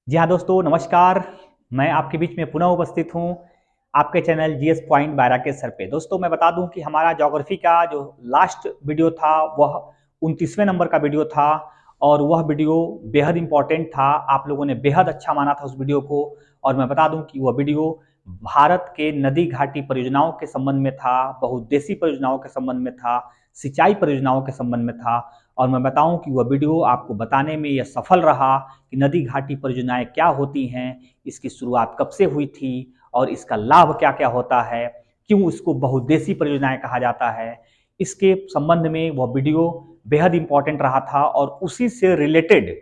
जी हाँ दोस्तों, नमस्कार। मैं आपके बीच में पुनः उपस्थित हूँ आपके channel GS point by Rakesh sir पे। दोस्तों मैं बता दूं कि हमारा ज्योग्राफी का जो लास्ट वीडियो था वह 29वें नंबर का वीडियो था और वह वीडियो बेहद इंपॉर्टेंट था। आप लोगों ने बेहद अच्छा माना था उस वीडियो को। और मैं बता दूं कि वह वीडियो भारत के नदी घाटी परियोजनाओं के संबंध में था, बहुउद्देशीय परियोजनाओं के संबंध में था, सिंचाई परियोजनाओं के संबंध में था। और मैं बताऊं कि वह वीडियो आपको बताने में यह सफल रहा कि नदी घाटी परियोजनाएं क्या होती हैं, इसकी शुरुआत कब से हुई थी और इसका लाभ क्या क्या होता है, क्यों इसको बहुउद्देशीय परियोजनाएं कहा जाता है। इसके संबंध में वह वीडियो बेहद इंपॉर्टेंट रहा था और उसी से रिलेटेड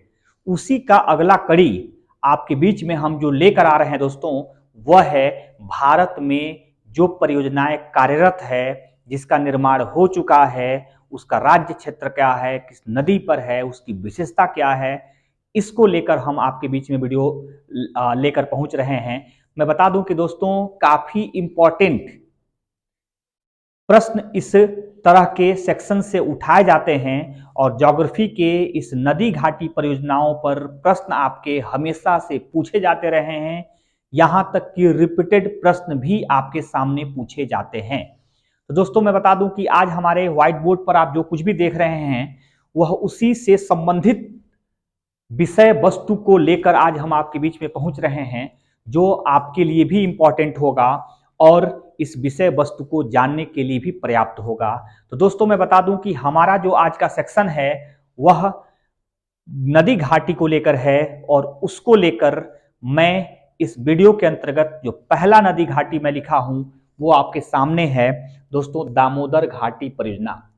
उसी का अगला कड़ी आपके बीच में हम जो लेकर आ रहे हैं दोस्तों, वह है भारत में जो परियोजनाएं कार्यरत है, जिसका निर्माण हो चुका है, उसका राज्य क्षेत्र क्या है, किस नदी पर है, उसकी विशेषता क्या है, इसको लेकर हम आपके बीच में वीडियो लेकर पहुंच रहे हैं। मैं बता दूं कि दोस्तों काफी इंपॉर्टेंट प्रश्न इस तरह के सेक्शन से उठाए जाते हैं और ज्योग्राफी के इस नदी घाटी परियोजनाओं पर प्रश्न आपके हमेशा से पूछे जाते रहे हैं। यहां तक कि रिपीटेड प्रश्न भी आपके सामने पूछे जाते हैं। तो दोस्तों मैं बता दूं कि आज हमारे व्हाइट बोर्ड पर आप जो कुछ भी देख रहे हैं वह उसी से संबंधित विषय वस्तु को लेकर आज हम आपके बीच में पहुंच रहे हैं, जो आपके लिए भी इंपॉर्टेंट होगा और इस विषय वस्तु को जानने के लिए भी पर्याप्त होगा। तो दोस्तों मैं बता दूं कि हमारा जो आज का सेक्शन है वह नदी घाटी को लेकर है और उसको लेकर मैं इस वीडियो के अंतर्गत जो पहला नदी घाटी मैं लिखा हूं वो आपके सामने है दोस्तों, दामोदर घाटी परियोजना।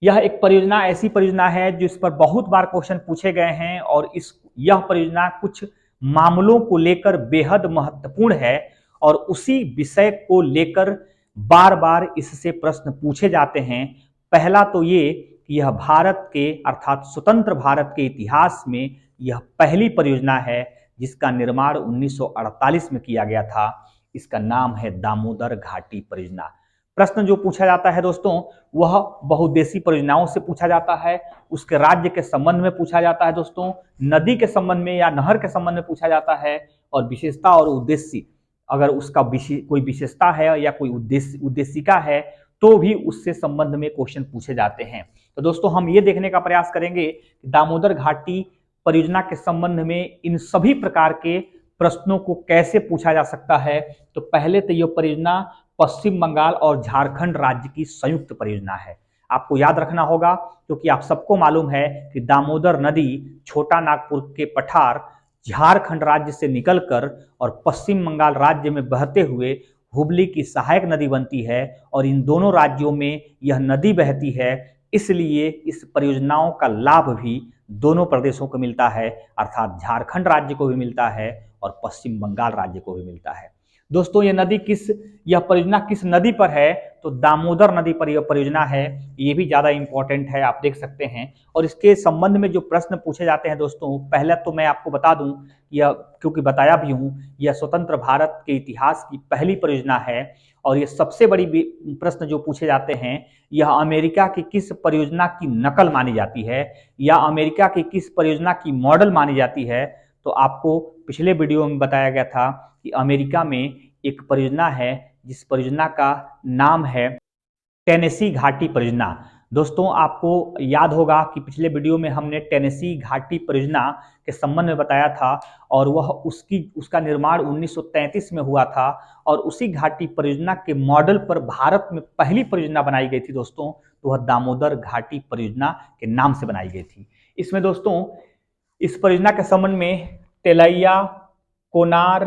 यह एक परियोजना ऐसी परियोजना है जिस पर बहुत बार क्वेश्चन पूछे गए हैं और यह परियोजना कुछ मामलों को लेकर बेहद महत्वपूर्ण है और उसी विषय को लेकर बार बार इससे प्रश्न पूछे जाते हैं। पहला तो ये कि यह भारत के अर्थात स्वतंत्र भारत के इतिहास में यह पहली परियोजना है जिसका निर्माण 1948 में किया गया था। इसका नाम है दामोदर घाटी परियोजना। प्रश्न जो पूछा जाता है दोस्तों वह बहुउद्देशीय परियोजनाओं से पूछा जाता है, उसके राज्य के संबंध में पूछा जाता है दोस्तों, नदी के संबंध में या नहर के संबंध में पूछा जाता है और विशेषता और उद्देश्य, अगर उसका कोई विशेषता है या कोई उद्देशिका है तो भी उससे संबंध में क्वेश्चन पूछे जाते हैं। तो दोस्तों हम ये देखने का प्रयास करेंगे कि दामोदर घाटी परियोजना के संबंध में इन सभी प्रकार के प्रश्नों को कैसे पूछा जा सकता है। तो पहले तो यह परियोजना पश्चिम बंगाल और झारखंड राज्य की संयुक्त परियोजना है। आपको याद रखना होगा क्योंकि आप सबको मालूम है कि दामोदर नदी छोटा नागपुर के पठार झारखंड राज्य से निकलकर और पश्चिम बंगाल राज्य में बहते हुए हुबली की सहायक नदी बनती है और इन दोनों राज्यों में यह नदी बहती है। इसलिए इस परियोजनाओं का लाभ भी दोनों प्रदेशों को मिलता है, अर्थात झारखंड राज्य को भी मिलता है और पश्चिम बंगाल राज्य को भी मिलता है। दोस्तों यह परियोजना किस नदी पर है, तो दामोदर नदी पर यह परियोजना है। ये भी ज्यादा इंपॉर्टेंट है, आप देख सकते हैं। और इसके संबंध में जो प्रश्न पूछे जाते हैं दोस्तों, पहले तो मैं आपको बता दूं, यह क्योंकि बताया भी हूं, यह स्वतंत्र भारत के इतिहास की पहली परियोजना है। और ये सबसे बड़ी प्रश्न जो पूछे जाते हैं, यह अमेरिका की किस परियोजना की नकल मानी जाती है या अमेरिका की किस परियोजना की मॉडल मानी जाती है। तो आपको पिछले वीडियो में बताया गया था कि अमेरिका में एक परियोजना है जिस परियोजना का नाम है टेनेसी घाटी परियोजना। दोस्तों आपको याद होगा कि पिछले वीडियो में हमने टेनेसी घाटी परियोजना के संबंध में बताया था और वह उसका निर्माण 1933 में हुआ था और उसी घाटी परियोजना के मॉडल पर भारत में पहली परियोजना बनाई गई थी दोस्तों, तो वह दामोदर घाटी परियोजना के नाम से बनाई गई थी। इसमें दोस्तों इस परियोजना के संबंध में तेलैया, कोनार,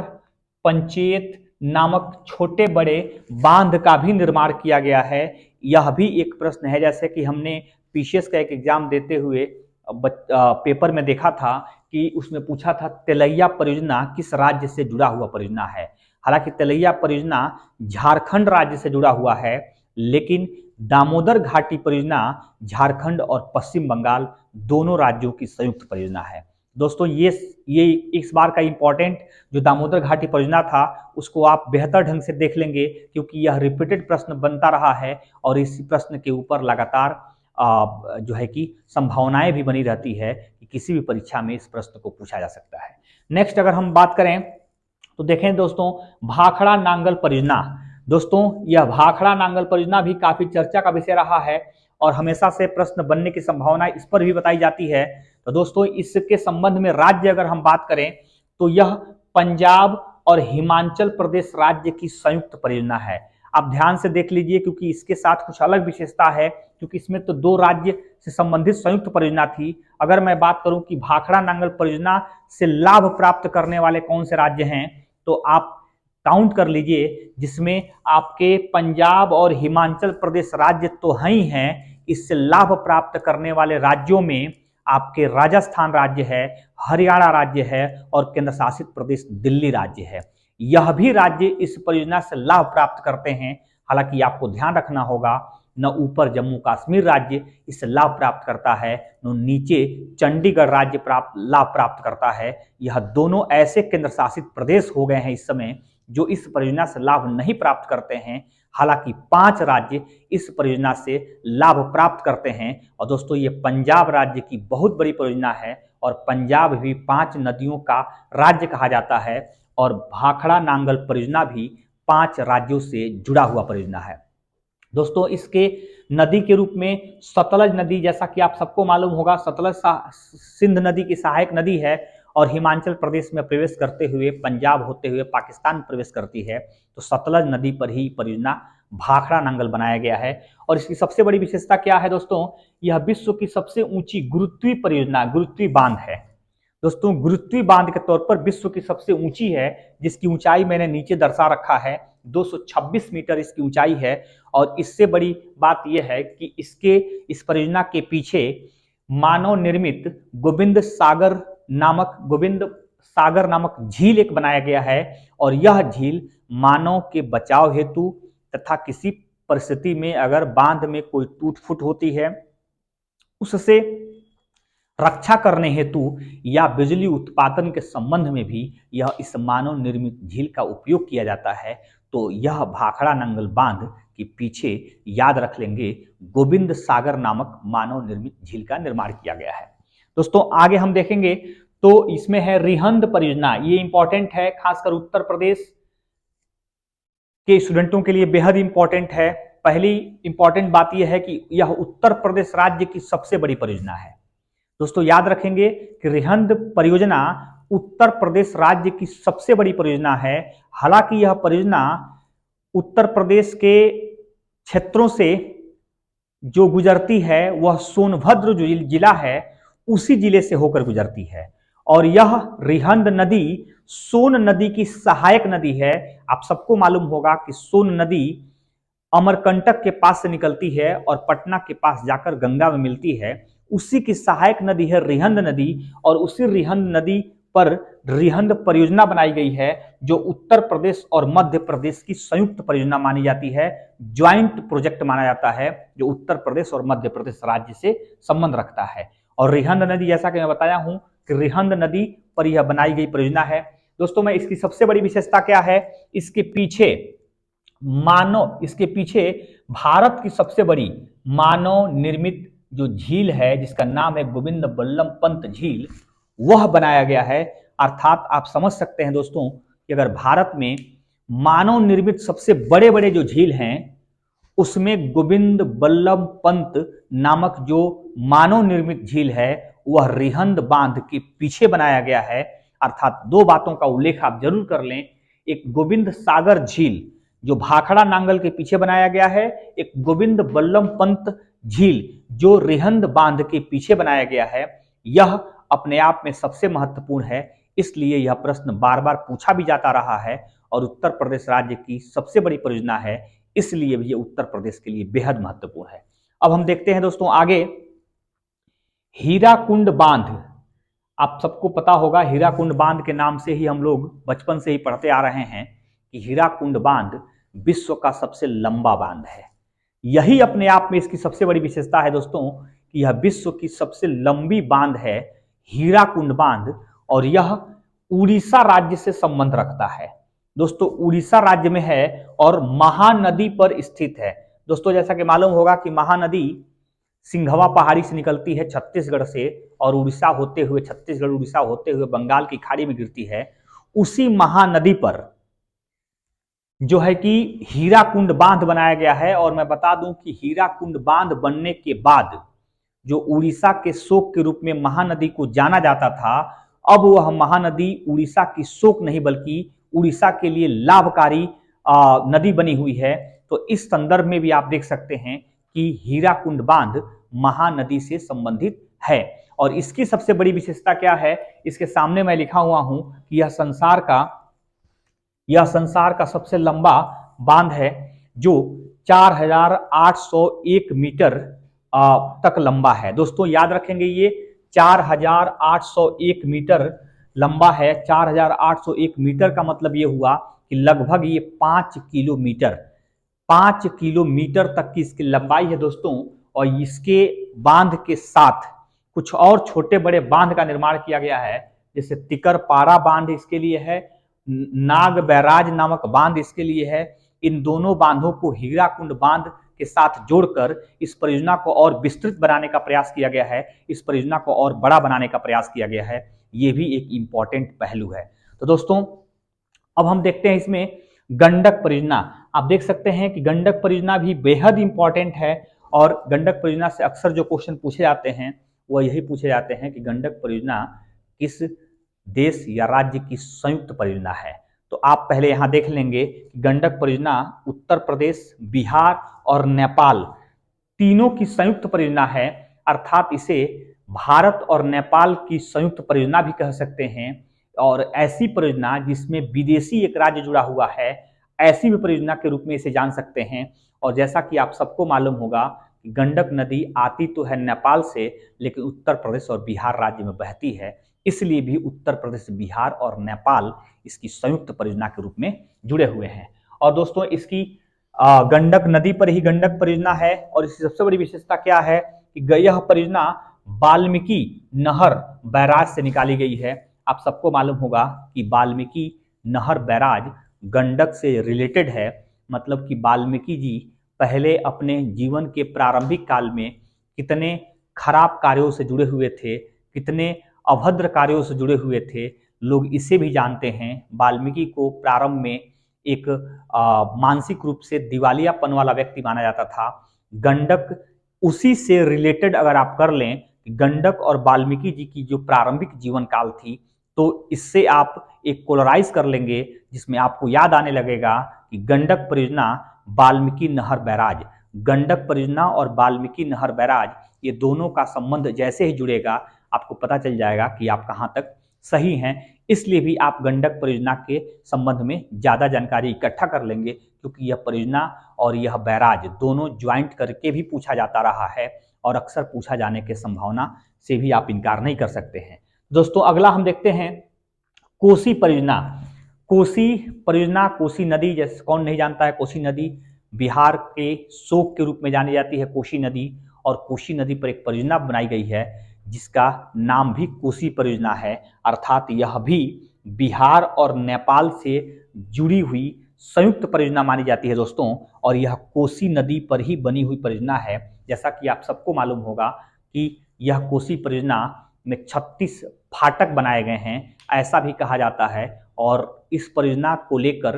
पंचेत नामक छोटे बड़े बांध का भी निर्माण किया गया है। यह भी एक प्रश्न है, जैसे कि हमने पीसीएस का एक एग्जाम देते हुए पेपर में देखा था कि उसमें पूछा था तेलैया परियोजना किस राज्य से जुड़ा हुआ परियोजना है। हालांकि तेलैया परियोजना झारखंड राज्य से जुड़ा हुआ है, लेकिन दामोदर घाटी परियोजना झारखंड और पश्चिम बंगाल दोनों राज्यों की संयुक्त परियोजना है। दोस्तों ये इस बार का इंपॉर्टेंट जो दामोदर घाटी परियोजना था उसको आप बेहतर ढंग से देख लेंगे क्योंकि यह रिपीटेड प्रश्न बनता रहा है और इसी प्रश्न के ऊपर लगातार जो है कि संभावनाएं भी बनी रहती है कि किसी भी परीक्षा में इस प्रश्न को पूछा जा सकता है। नेक्स्ट अगर हम बात करें तो देखें दोस्तों, भाखड़ा नांगल परियोजना। दोस्तों यह भाखड़ा नांगल परियोजना भी काफी चर्चा का विषय रहा है और हमेशा से प्रश्न बनने की संभावना इस पर भी बताई जाती है। तो दोस्तों इसके संबंध में राज्य अगर हम बात करें तो यह पंजाब और हिमाचल प्रदेश राज्य की संयुक्त परियोजना है। आप ध्यान से देख लीजिए क्योंकि इसके साथ कुछ अलग विशेषता है, क्योंकि इसमें तो 2 राज्य से संबंधित संयुक्त परियोजना थी। अगर मैं बात करूं कि भाखड़ा नांगल परियोजना से लाभ प्राप्त करने वाले कौन से राज्य हैं, तो आप काउंट कर लीजिए, जिसमें आपके पंजाब और हिमाचल प्रदेश राज्य तो हैं ही हैं, इससे लाभ प्राप्त करने वाले राज्यों में आपके राजस्थान राज्य है, हरियाणा राज्य है और केंद्र शासित प्रदेश दिल्ली राज्य है। यह भी राज्य इस परियोजना से लाभ प्राप्त करते हैं। हालांकि आपको ध्यान रखना होगा, न ऊपर जम्मू कश्मीर राज्य इससे लाभ प्राप्त करता है, न नीचे चंडीगढ़ राज्य लाभ प्राप्त करता है। यह दोनों ऐसे केंद्र शासित प्रदेश हो गए हैं इस समय जो इस परियोजना से लाभ नहीं प्राप्त करते हैं। हालांकि 5 राज्य इस परियोजना से लाभ प्राप्त करते हैं। और दोस्तों ये पंजाब राज्य की बहुत बड़ी परियोजना है और पंजाब भी 5 नदियों का राज्य कहा जाता है और भाखड़ा नांगल परियोजना भी 5 राज्यों से जुड़ा हुआ परियोजना है। दोस्तों इसके नदी के रूप में सतलज नदी, जैसा कि आप सबको मालूम होगा, सतलज सिंध नदी की सहायक नदी है और हिमाचल प्रदेश में प्रवेश करते हुए पंजाब होते हुए पाकिस्तान प्रवेश करती है। तो सतलज नदी पर ही परियोजना भाखड़ा नांगल बनाया गया है। और इसकी सबसे बड़ी विशेषता क्या है दोस्तों, यह विश्व की सबसे ऊंची गुरुत्वीय परियोजना, गुरुत्वीय बांध है। दोस्तों गुरुत्वीय बांध के तौर पर विश्व की सबसे ऊंची है, जिसकी ऊंचाई मैंने नीचे दर्शा रखा है, 226 मीटर इसकी ऊंचाई है। और इससे बड़ी बात यह है कि इस परियोजना के पीछे मानव निर्मित गोविंद सागर नामक झील एक बनाया गया है और यह झील मानव के बचाव हेतु तथा किसी परिस्थिति में अगर बांध में कोई टूट फूट होती है उससे रक्षा करने हेतु या बिजली उत्पादन के संबंध में भी यह इस मानव निर्मित झील का उपयोग किया जाता है। तो यह भाखड़ा नांगल बांध के पीछे याद रख लेंगे, गोविंद सागर नामक मानव निर्मित झील का निर्माण किया गया है। दोस्तों आगे हम देखेंगे तो इसमें है रिहंद परियोजना। ये इंपॉर्टेंट है, खासकर उत्तर प्रदेश के स्टूडेंटों के लिए बेहद इंपॉर्टेंट है। पहली इंपॉर्टेंट बात यह है कि यह उत्तर प्रदेश राज्य की सबसे बड़ी परियोजना है। दोस्तों याद रखेंगे कि रिहंद परियोजना उत्तर प्रदेश राज्य की सबसे बड़ी परियोजना है। हालांकि यह परियोजना उत्तर प्रदेश के क्षेत्रों से जो गुजरती है वह सोनभद्र जो जिला है उसी जिले से होकर गुजरती है और यह रिहंद नदी सोन नदी की सहायक नदी है। आप सबको मालूम होगा कि सोन नदी अमरकंटक के पास से निकलती है और पटना के पास जाकर गंगा में मिलती है। उसी की सहायक नदी है रिहंद नदी और उसी रिहंद नदी पर रिहंद परियोजना बनाई गई है जो उत्तर प्रदेश और मध्य प्रदेश की संयुक्त परियोजना मानी जाती है। ज्वाइंट प्रोजेक्ट माना जाता है जो उत्तर प्रदेश और मध्य प्रदेश राज्य से संबंध रखता है। और रिहंद नदी, जैसा कि मैं बताया हूं कि रिहंद नदी पर यह बनाई गई परियोजना है। दोस्तों मैं इसकी सबसे बड़ी विशेषता क्या है, इसके पीछे भारत की सबसे बड़ी मानव निर्मित जो झील है जिसका नाम है गोविंद बल्लभ पंत झील, वह बनाया गया है। अर्थात आप समझ सकते हैं दोस्तों कि अगर भारत में मानव निर्मित सबसे बड़े बड़े जो झील हैं उसमें गोविंद बल्लभ पंत नामक जो मानव निर्मित झील है वह रिहंद बांध के पीछे बनाया गया है। अर्थात 2 बातों का उल्लेख आप जरूर कर लें, एक गोविंद सागर झील जो भाखड़ा नांगल के पीछे बनाया गया है, एक गोविंद बल्लभ पंत झील जो रिहंद बांध के पीछे बनाया गया है। यह अपने आप में सबसे महत्वपूर्ण है, इसलिए यह प्रश्न बार बार पूछा भी जाता रहा है और उत्तर प्रदेश राज्य की सबसे बड़ी परियोजना है, इसलिए भी यह उत्तर प्रदेश के लिए बेहद महत्वपूर्ण है। अब हम देखते हैं दोस्तों आगे, हीराकुंड बांध। आप सबको पता होगा हीराकुंड बांध के नाम से ही हम लोग बचपन से ही पढ़ते आ रहे हैं कि हीराकुंड बांध विश्व का सबसे लंबा बांध है। यही अपने आप में इसकी सबसे बड़ी विशेषता है दोस्तों कि यह विश्व की सबसे लंबी बांध है हीराकुंड बांध और यह उड़ीसा राज्य से संबंध रखता है। दोस्तों उड़ीसा राज्य में है और महानदी पर स्थित है। दोस्तों जैसा कि मालूम होगा कि महानदी सिंघवा पहाड़ी से निकलती है छत्तीसगढ़ से और उड़ीसा होते हुए, छत्तीसगढ़ उड़ीसा होते हुए बंगाल की खाड़ी में गिरती है। उसी महानदी पर जो है कि हीराकुंड बांध बनाया गया है। और मैं बता दूं कि हीराकुंड बांध बनने के बाद जो उड़ीसा के शोक के रूप में महानदी को जाना जाता था, अब वह महानदी उड़ीसा की शोक नहीं बल्कि उड़ीसा के लिए लाभकारी नदी बनी हुई है। तो इस संदर्भ में भी आप देख सकते हैं कि हीराकुंड बांध महानदी से संबंधित है। और इसकी सबसे बड़ी विशेषता क्या है, इसके सामने मैं लिखा हुआ हूं कि यह संसार का सबसे लंबा बांध है जो 4801 मीटर तक लंबा है। दोस्तों याद रखेंगे, ये 4801 मीटर लंबा है। 4801 मीटर का मतलब ये हुआ कि लगभग ये 5 किलोमीटर तक की इसकी लंबाई है दोस्तों। और इसके बांध के साथ कुछ और छोटे बड़े बांध का निर्माण किया गया है, जैसे तिकरपाड़ा बांध इसके लिए है, नाग बैराज नामक बांध इसके लिए है। इन दोनों बांधों को हीराकुंड बांध के साथ जोड़कर इस परियोजना को और विस्तृत बनाने का प्रयास किया गया है, इस परियोजना को और बड़ा बनाने का प्रयास किया गया है। ये भी एक इंपॉर्टेंट पहलू है। तो दोस्तों अब हम देखते हैं इसमें गंडक परियोजना। आप देख सकते हैं कि गंडक परियोजना भी बेहद इंपॉर्टेंट है। और गंडक परियोजना से अक्सर जो क्वेश्चन पूछे जाते हैं वह यही पूछे जाते हैं कि गंडक परियोजना किस देश या राज्य की संयुक्त परियोजना है। तो आप पहले यहां देख लेंगे कि गंडक परियोजना उत्तर प्रदेश, बिहार और नेपाल तीनों की संयुक्त परियोजना है। अर्थात इसे भारत और नेपाल की संयुक्त परियोजना भी कह सकते हैं। और ऐसी परियोजना जिसमें विदेशी एक राज्य जुड़ा हुआ है, ऐसी भी परियोजना के रूप में इसे जान सकते हैं। और जैसा कि आप सबको मालूम होगा कि गंडक नदी आती तो है नेपाल से, लेकिन उत्तर प्रदेश और बिहार राज्य में बहती है, इसलिए भी उत्तर प्रदेश, बिहार और नेपाल इसकी संयुक्त परियोजना के रूप में जुड़े हुए हैं। और दोस्तों इसकी गंडक नदी पर ही गंडक परियोजना है। और इसकी सबसे बड़ी विशेषता क्या है कि यह परियोजना वाल्मीकि नहर बैराज से निकाली गई है। आप सबको मालूम होगा कि वाल्मीकि नहर बैराज गंडक से रिलेटेड है। मतलब कि वाल्मीकि जी पहले अपने जीवन के प्रारंभिक काल में कितने खराब कार्यों से जुड़े हुए थे, कितने अभद्र कार्यों से जुड़े हुए थे, लोग इसे भी जानते हैं। वाल्मीकि को प्रारंभ में एक मानसिक रूप से दिवालियापन वाला व्यक्ति माना जाता था। गंडक उसी से रिलेटेड अगर आप कर लें, गंडक और वाल्मीकि जी की जो प्रारंभिक जीवन काल थी, तो इससे आप एक कोलराइज कर लेंगे जिसमें आपको याद आने लगेगा कि गंडक परियोजना, वाल्मीकि नहर बैराज, गंडक परियोजना और वाल्मीकि नहर बैराज ये दोनों का संबंध जैसे ही जुड़ेगा आपको पता चल जाएगा कि आप कहां तक सही हैं। इसलिए भी आप गंडक परियोजना के संबंध में ज्यादा जानकारी इकट्ठा कर लेंगे, क्योंकि यह परियोजना और यह बैराज दोनों ज्वाइंट करके भी पूछा जाता रहा है और अक्सर पूछा जाने की संभावना से भी आप इनकार नहीं कर सकते हैं। दोस्तों अगला हम देखते हैं कोसी परियोजना। कोसी परियोजना, कोसी नदी, जैसे कौन नहीं जानता है, कोसी नदी बिहार के शोक के रूप में जानी जाती है कोसी नदी। और कोसी नदी पर एक परियोजना बनाई गई है जिसका नाम भी कोसी परियोजना है। अर्थात यह भी बिहार और नेपाल से जुड़ी हुई संयुक्त परियोजना मानी जाती है दोस्तों। और यह कोसी नदी पर ही बनी हुई परियोजना है। जैसा कि आप सबको मालूम होगा कि यह कोसी परियोजना में 36 फाटक बनाए गए हैं, ऐसा भी कहा जाता है। और इस परियोजना को लेकर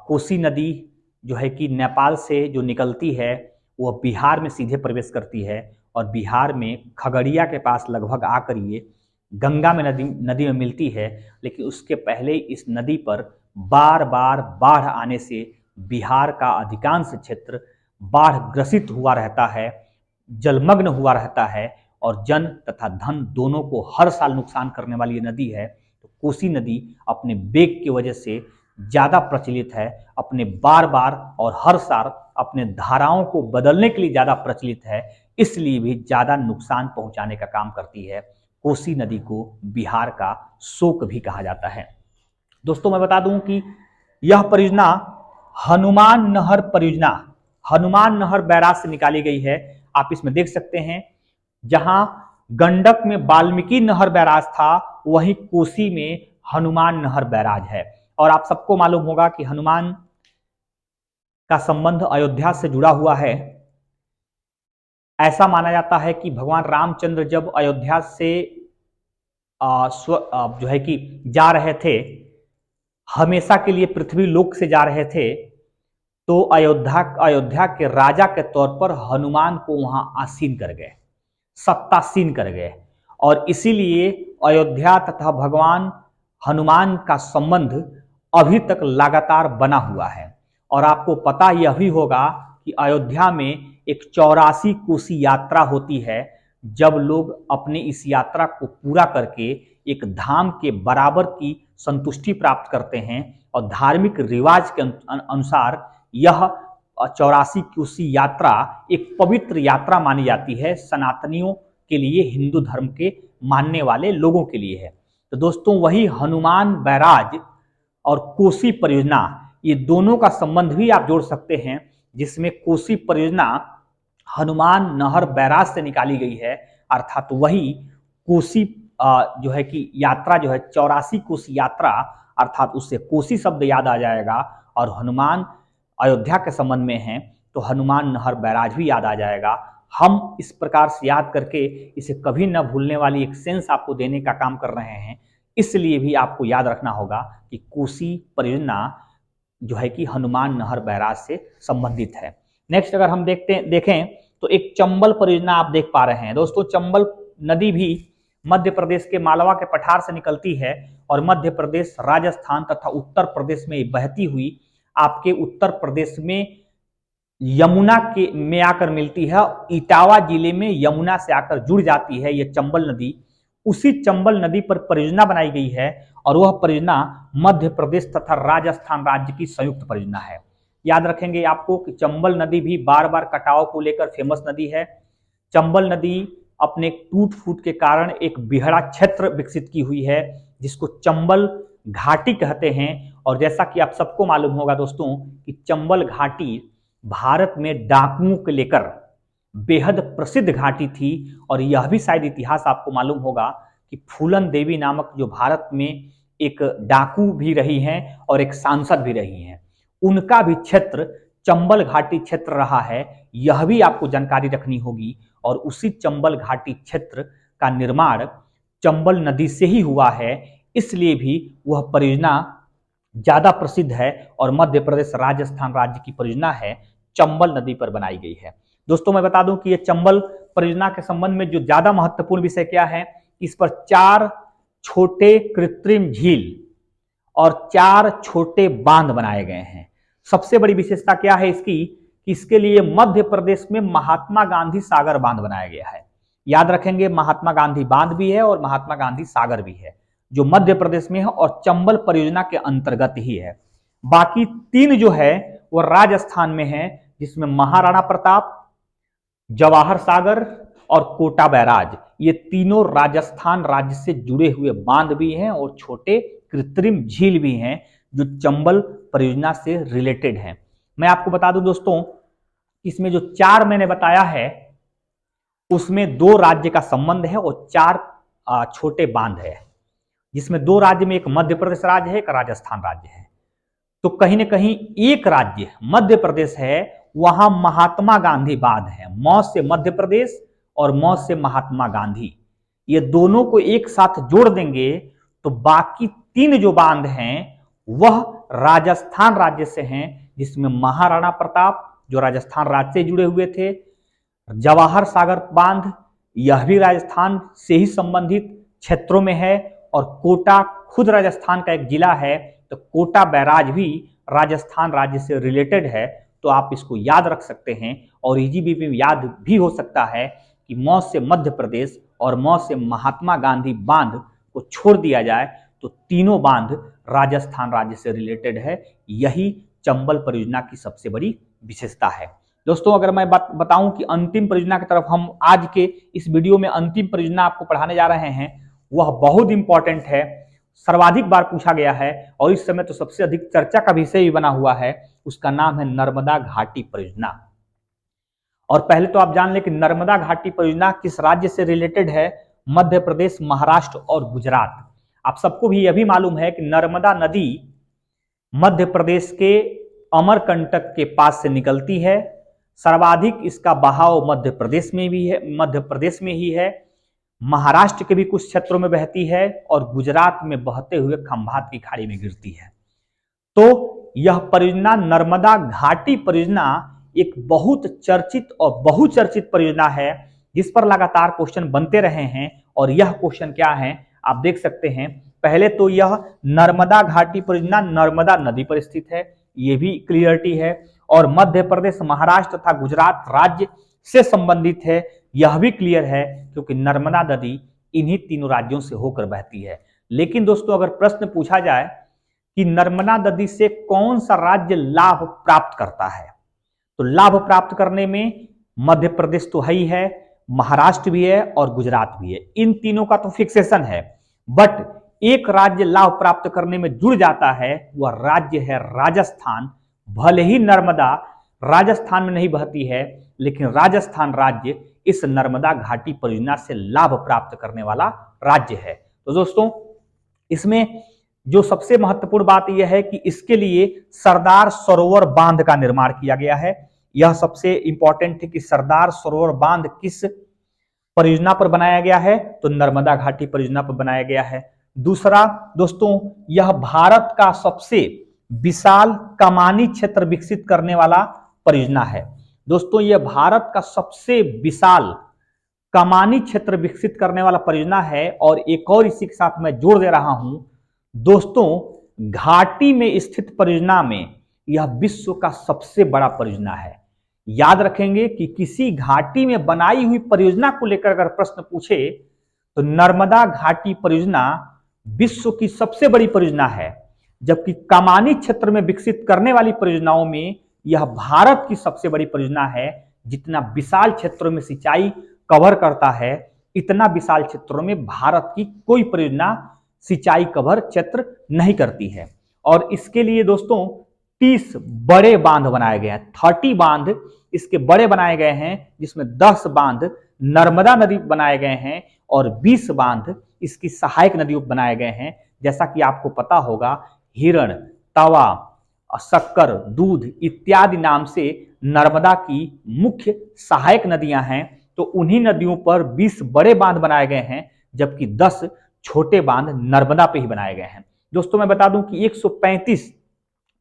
कोसी नदी जो है कि नेपाल से जो निकलती है वह बिहार में सीधे प्रवेश करती है। और बिहार में खगड़िया के पास लगभग आकर ये गंगा में नदी में मिलती है। लेकिन उसके पहले इस नदी पर बार बार बाढ़ आने से बिहार का अधिकांश क्षेत्र बाढ़ ग्रसित हुआ रहता है, जलमग्न हुआ रहता है। और जन तथा धन दोनों को हर साल नुकसान करने वाली ये नदी है। तो कोसी नदी अपने वेग की वजह से ज़्यादा प्रचलित है, अपने बार बार और हर साल अपने धाराओं को बदलने के लिए ज़्यादा प्रचलित है, इसलिए भी ज़्यादा नुकसान पहुंचाने का काम करती है। कोसी नदी को बिहार का शोक भी कहा जाता है। दोस्तों मैं बता दूं कि यह परियोजना हनुमान नहर परियोजना, हनुमान नहर बैराज से निकाली गई है। आप इसमें देख सकते हैं जहां गंडक में वाल्मीकि नहर बैराज था, वहीं कोसी में हनुमान नहर बैराज है। और आप सबको मालूम होगा कि हनुमान का संबंध अयोध्या से जुड़ा हुआ है। ऐसा माना जाता है कि भगवान रामचंद्र जब अयोध्या से जो है कि जा रहे थे, हमेशा के लिए पृथ्वी लोक से जा रहे थे, तो अयोध्या के राजा के तौर पर हनुमान को वहां आसीन कर गए, सत्तासीन कर गए। और इसीलिए अयोध्या तथा भगवान हनुमान का संबंध अभी तक लगातार बना हुआ है। और आपको पता यह भी होगा कि अयोध्या में एक 84 कोसी यात्रा होती है, जब लोग अपनी इस यात्रा को पूरा करके एक धाम के बराबर की संतुष्टि प्राप्त करते हैं। और धार्मिक रिवाज के अनुसार यह 84 कोसी यात्रा एक पवित्र यात्रा मानी जाती है, सनातनियों के लिए, हिंदू धर्म के मानने वाले लोगों के लिए है। तो दोस्तों, वही हनुमान बैराज और कोसी परियोजना, ये दोनों का संबंध भी आप जोड़ सकते हैं, जिसमें कोसी परियोजना हनुमान नहर बैराज से निकाली गई है, अर्थात वही कोसी जो है कि यात्रा जो है 84 कोसी यात्रा, अर्थात उससे कोसी शब्द याद आ जाएगा। और हनुमान अयोध्या के संबंध में है तो हनुमान नहर बैराज भी याद आ जाएगा। हम इस प्रकार से याद करके इसे कभी न भूलने वाली एक सेंस आपको देने का काम कर रहे हैं। इसलिए भी आपको याद रखना होगा कि कोसी परियोजना जो है कि हनुमान नहर बैराज से संबंधित है। नेक्स्ट अगर हम देखें तो एक चंबल परियोजना आप देख पा रहे हैं। दोस्तों, चंबल नदी भी मध्य प्रदेश के मालवा के पठार से निकलती है और मध्य प्रदेश, राजस्थान तथा उत्तर प्रदेश में बहती हुई आपके उत्तर प्रदेश में यमुना के में आकर मिलती है। इटावा जिले में यमुना से आकर जुड़ जाती है यह चंबल नदी। उसी चंबल नदी पर परियोजना बनाई गई है और वह परियोजना मध्य प्रदेश तथा राजस्थान राज्य की संयुक्त परियोजना है। याद रखेंगे आपको कि चंबल नदी भी बार बार कटाव को लेकर फेमस नदी है। चंबल नदी अपने टूट फूट के कारण एक बिहड़ा क्षेत्र विकसित की हुई है, जिसको चंबल घाटी कहते हैं। और जैसा कि आप सबको मालूम होगा दोस्तों कि चंबल घाटी भारत में डाकुओं को लेकर बेहद प्रसिद्ध घाटी थी। और यह भी शायद इतिहास आपको मालूम होगा कि फूलन देवी नामक जो भारत में एक डाकू भी रही हैं और एक सांसद भी रही हैं, उनका भी क्षेत्र चंबल घाटी क्षेत्र रहा है। यह भी आपको जानकारी रखनी होगी। और उसी चंबल घाटी क्षेत्र का निर्माण चंबल नदी से ही हुआ है, इसलिए भी वह परियोजना ज्यादा प्रसिद्ध है और मध्य प्रदेश राजस्थान राज्य की परियोजना है, चंबल नदी पर बनाई गई है। दोस्तों, मैं बता दूं कि यह चंबल परियोजना के संबंध में जो ज्यादा महत्वपूर्ण विषय क्या है, इस पर 4 छोटे कृत्रिम झील और 4 छोटे बांध बनाए गए हैं। सबसे बड़ी विशेषता क्या है इसकी कि इसके लिए मध्य प्रदेश में महात्मा गांधी सागर बांध बनाया गया है। याद रखेंगे, महात्मा गांधी बांध भी है और महात्मा गांधी सागर भी है, जो मध्य प्रदेश में है और चंबल परियोजना के अंतर्गत ही है। बाकी 3 जो है वह राजस्थान में है, जिसमें महाराणा प्रताप, जवाहर सागर और कोटा बैराज, ये तीनों राजस्थान राज्य से जुड़े हुए बांध भी हैं और छोटे कृत्रिम झील भी हैं, जो चंबल परियोजना से रिलेटेड हैं। मैं आपको बता दूं दोस्तों, इसमें जो 4 मैंने बताया है उसमें 2 राज्य का संबंध है और 4 छोटे बांध है, जिसमें 2 राज्य में एक मध्य प्रदेश राज्य है, एक राजस्थान राज्य है। तो कहीं ना कहीं एक राज्य मध्य प्रदेश है, वहां महात्मा गांधी बांध है। मौ से मध्य प्रदेश और मौ से महात्मा गांधी, ये दोनों को एक साथ जोड़ देंगे तो बाकी 3 जो बांध हैं वह राजस्थान राज्य से हैं, जिसमें महाराणा प्रताप जो राजस्थान राज्य से जुड़े हुए थे, जवाहर सागर बांध यह भी राजस्थान से ही संबंधित क्षेत्रों में है, और कोटा खुद राजस्थान का एक जिला है, तो कोटा बैराज भी राजस्थान राज्य से रिलेटेड है। तो आप इसको याद रख सकते हैं और इजीबी में याद भी हो सकता है कि मौ से मध्य प्रदेश और मौ से महात्मा गांधी बांध को छोड़ दिया जाए तो तीनों बांध राजस्थान राज्य से रिलेटेड है। यही चंबल परियोजना की सबसे बड़ी विशेषता है। दोस्तों, अगर मैं बताऊं कि अंतिम परियोजना की तरफ हम आज के इस वीडियो में अंतिम परियोजना आपको पढ़ाने जा रहे हैं, वह बहुत इंपॉर्टेंट है, सर्वाधिक बार पूछा गया है और इस समय तो सबसे अधिक चर्चा का विषय भी बना हुआ है। उसका नाम है नर्मदा घाटी परियोजना। और पहले तो आप जान लें कि नर्मदा घाटी परियोजना किस राज्य से रिलेटेड है? मध्य प्रदेश, महाराष्ट्र और गुजरात। आप सबको भी यह भी मालूम है कि नर्मदा नदी मध्य प्रदेश के अमरकंटक के पास से निकलती है, सर्वाधिक इसका बहाव मध्य प्रदेश में भी है, मध्य प्रदेश में ही है, महाराष्ट्र के भी कुछ क्षेत्रों में बहती है और गुजरात में बहते हुए खंभात की खाड़ी में गिरती है। तो यह परियोजना नर्मदा घाटी परियोजना एक बहुत चर्चित और बहुचर्चित परियोजना है जिस पर लगातार क्वेश्चन बनते रहे हैं। और यह क्वेश्चन क्या है आप देख सकते हैं। पहले तो यह नर्मदा घाटी परियोजना नर्मदा नदी पर स्थित है, यह भी क्लियरिटी है, और मध्य प्रदेश, महाराष्ट्र तथा गुजरात राज्य से संबंधित है, यह भी क्लियर है, क्योंकि नर्मदा नदी इन्हीं तीनों राज्यों से होकर बहती है। लेकिन दोस्तों अगर प्रश्न पूछा जाए कि नर्मदा नदी से कौन सा राज्य लाभ प्राप्त करता है, तो लाभ प्राप्त करने में मध्य प्रदेश तो है ही है, महाराष्ट्र भी है और गुजरात भी है। इन तीनों का तो फिक्सेशन है, बट एक राज्य लाभ प्राप्त करने में जुड़ जाता है, वह राज्य है राजस्थान। भले ही नर्मदा राजस्थान में नहीं बहती है, लेकिन राजस्थान राज्य इस नर्मदा घाटी परियोजना से लाभ प्राप्त करने वाला राज्य है। तो दोस्तों इसमें जो सबसे महत्वपूर्ण बात यह है कि इसके लिए सरदार सरोवर बांध का निर्माण किया गया है। यह सबसे इंपॉर्टेंट है कि सरदार सरोवर बांध किस परियोजना पर बनाया गया है, तो नर्मदा घाटी परियोजना पर बनाया गया है। दूसरा दोस्तों, यह भारत का सबसे विशाल कमानी क्षेत्र विकसित करने वाला परियोजना है। दोस्तों यह भारत का सबसे विशाल कमानी क्षेत्र विकसित करने वाला परियोजना है। और एक और इसी के साथ मैं जोड़ दे रहा हूं दोस्तों, घाटी में स्थित परियोजना में यह विश्व का सबसे बड़ा परियोजना है। याद रखेंगे कि किसी घाटी में बनाई हुई परियोजना को लेकर अगर प्रश्न पूछे तो नर्मदा घाटी परियोजना विश्व की सबसे बड़ी परियोजना है, जबकि कमानी क्षेत्र में विकसित करने वाली परियोजनाओं में यह भारत की सबसे बड़ी परियोजना है। जितना विशाल क्षेत्रों में सिंचाई कवर करता है, इतना विशाल क्षेत्रों में भारत की कोई परियोजना सिंचाई कवर क्षेत्र नहीं करती है। और इसके लिए दोस्तों 30 बड़े बांध बनाए गए हैं, 30 बांध इसके बड़े बनाए गए हैं, जिसमें 10 बांध नर्मदा नदी बनाए गए हैं और 20 बांध इसकी सहायक नदियों बनाए गए हैं। जैसा कि आपको पता होगा, हिरण, तवा, शक्कर, दूध इत्यादि नाम से नर्मदा की मुख्य सहायक नदियां हैं। तो उन्हीं नदियों पर 20 बड़े बांध बनाए गए हैं, जबकि 10 छोटे बांध नर्मदा पे ही बनाए गए हैं। दोस्तों मैं बता दूं कि 135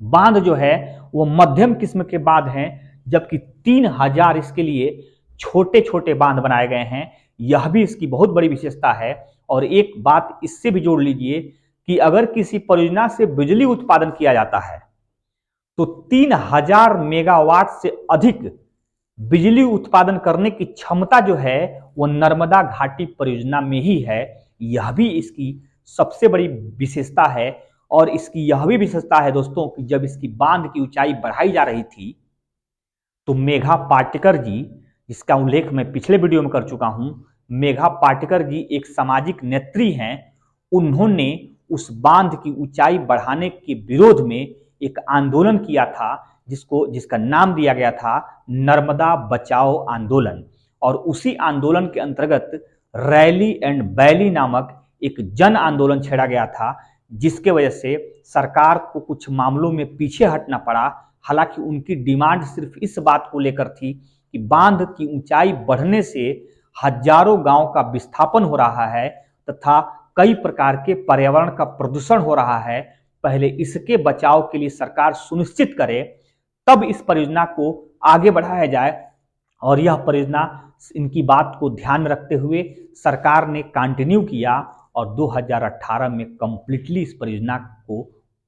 बांध जो है वो मध्यम किस्म के बांध हैं, जबकि 3000 इसके लिए छोटे छोटे बांध बनाए गए हैं। यह भी इसकी बहुत बड़ी विशेषता है। और एक बात इससे भी जोड़ लीजिए कि अगर किसी परियोजना से बिजली उत्पादन किया जाता है तो 3000 मेगावाट से अधिक बिजली उत्पादन करने की क्षमता जो है वो नर्मदा घाटी परियोजना में ही है। यह भी इसकी सबसे बड़ी विशेषता है। और इसकी यह भी विशेषता है दोस्तों कि जब इसकी बांध की ऊंचाई बढ़ाई जा रही थी तो मेघा पाटेकर जी, जिसका उल्लेख मैं पिछले वीडियो में कर चुका हूं, मेघा पाटेकर जी एक सामाजिक नेत्री हैं। उन्होंने उस बांध की ऊंचाई बढ़ाने के विरोध में एक आंदोलन किया था, जिसका नाम दिया गया था नर्मदा बचाओ आंदोलन। और उसी आंदोलन के अंतर्गत रैली एंड बैली नामक एक जन आंदोलन छेड़ा गया था, जिसके वजह से सरकार को कुछ मामलों में पीछे हटना पड़ा। हालांकि उनकी डिमांड सिर्फ इस बात को लेकर थी कि बांध की ऊंचाई बढ़ने से हजारों गांव का विस्थापन हो रहा है तथा कई प्रकार के पर्यावरण का प्रदूषण हो रहा है। पहले इसके बचाव के लिए सरकार सुनिश्चित करे, तब इस परियोजना को आगे बढ़ाया जाए। और यह परियोजना इनकी बात को ध्यान रखते हुए सरकार ने कंटिन्यू किया और 2018 में कंप्लीटली इस परियोजना को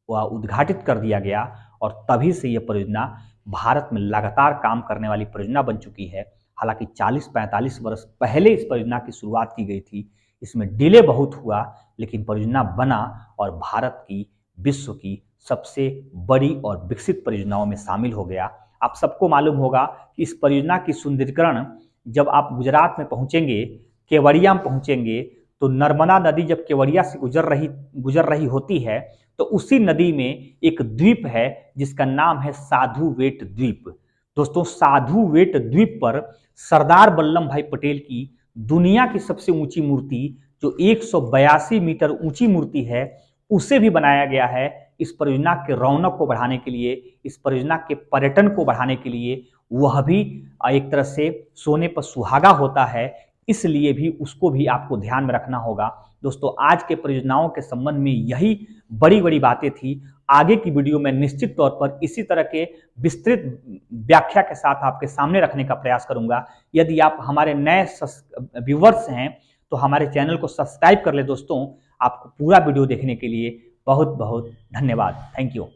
उद्घाटित कर दिया गया। और तभी से यह परियोजना भारत में लगातार काम करने वाली परियोजना बन चुकी है। हालांकि 40-45 वर्ष पहले इस परियोजना की शुरुआत की गई थी, इसमें डिले बहुत हुआ, लेकिन परियोजना बना और भारत की विश्व की सबसे बड़ी और विकसित परियोजनाओं में शामिल हो गया। आप सबको मालूम होगा कि इस परियोजना की सुंदरीकरण जब आप गुजरात में पहुंचेंगे, केवड़िया में पहुंचेंगे, तो नर्मदा नदी जब केवड़िया से गुजर रही होती है तो उसी नदी में एक द्वीप है जिसका नाम है साधु वेट द्वीप। दोस्तों साधु वेट द्वीप पर सरदार वल्लभ भाई पटेल की दुनिया की सबसे ऊंची मूर्ति, जो 182 मीटर ऊंची मूर्ति है, उसे भी बनाया गया है। इस परियोजना के रौनक को बढ़ाने के लिए, इस परियोजना के पर्यटन को बढ़ाने के लिए वह भी एक तरह से सोने पर सुहागा होता है, इसलिए भी उसको भी आपको ध्यान में रखना होगा। दोस्तों, आज के परियोजनाओं के संबंध में यही बड़ी-बड़ी बातें थी। आगे की वीडियो में निश्चित तौर पर इसी तरह के विस्तृत व्याख्या के साथ आपके सामने रखने का प्रयास करूंगा। यदि आप हमारे नए व्यूवर्स हैं तो हमारे चैनल को सब्सक्राइब कर ले दोस्तों। आपको पूरा वीडियो देखने के लिए बहुत बहुत धन्यवाद। Thank you.